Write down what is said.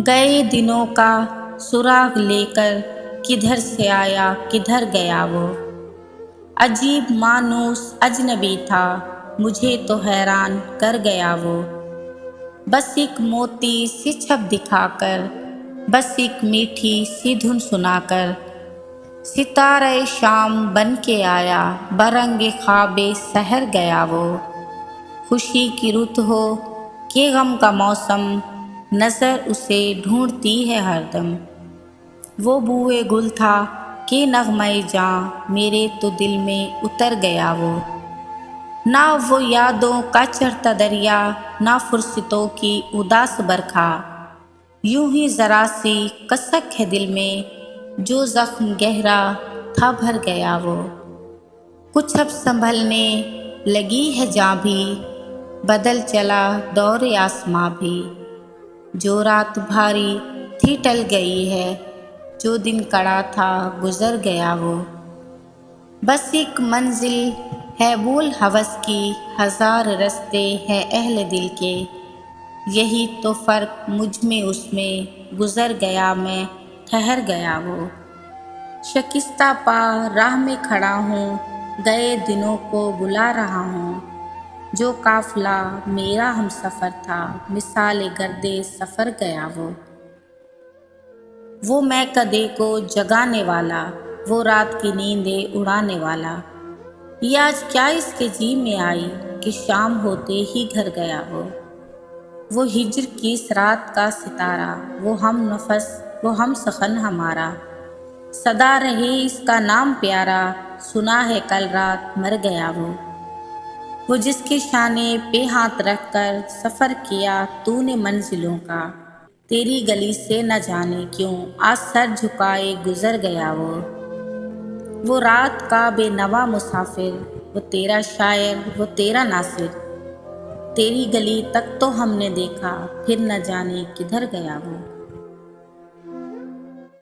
گئے دنوں کا سراغ لے کر کدھر سے آیا کدھر گیا وہ، عجیب مانوس اجنبی تھا مجھے تو حیران کر گیا وہ، بس ایک موتی سی چھپ دکھا کر، بس ایک میٹھی سی دھن سنا کر، ستارہ شام بن کے آیا برنگ خواب سحر گیا وہ، خوشی کی رت ہو کہ غم کا موسم، نظر اسے ڈھونڈتی ہے ہر دم، وہ بوئے گل تھا کہ نغمہ جاں میرے تو دل میں اتر گیا وہ، نہ وہ یادوں کا چڑھتا دریا نہ فرصتوں کی اداس برکھا، یوں ہی ذرا سی کسک ہے دل میں جو زخم گہرا تھا بھر گیا وہ، کچھ اب سنبھلنے لگی ہے جاں بھی، بدل چلا دور آسماں بھی، جو رات بھاری تھی ٹل گئی ہے، جو دن کڑا تھا گزر گیا وہ، بس ایک منزل ہے بھول ہوس کی، ہزار رستے ہیں اہل دل کے، یہی تو فرق مجھ میں اس میں، گزر گیا میں ٹھہر گیا وہ، شکستہ پا راہ میں کھڑا ہوں، گئے دنوں کو بلا رہا ہوں، جو قافلہ میرا ہم سفر تھا مثال گرد سفر گیا وہ میں کدے کو جگانے والا، وہ رات کی نیندیں اڑانے والا، یہ آج کیا اس کے جی میں آئی کہ شام ہوتے ہی گھر گیا وہ ہجر کی اس رات کا ستارہ، وہ ہم نفس وہ ہم سخن ہمارا، صدا رہے اس کا نام پیارا، سنا ہے کل رات مر گیا وہ جس کے شانے پہ ہاتھ رکھ کر سفر کیا تو نے منزلوں کا، تیری گلی سے نہ جانے کیوں آج سر جھکائے گزر گیا وہ رات کا بے نوا مسافر، وہ تیرا شاعر وہ تیرا ناصر، تیری گلی تک تو ہم نے دیکھا پھر نہ جانے کدھر گیا وہ۔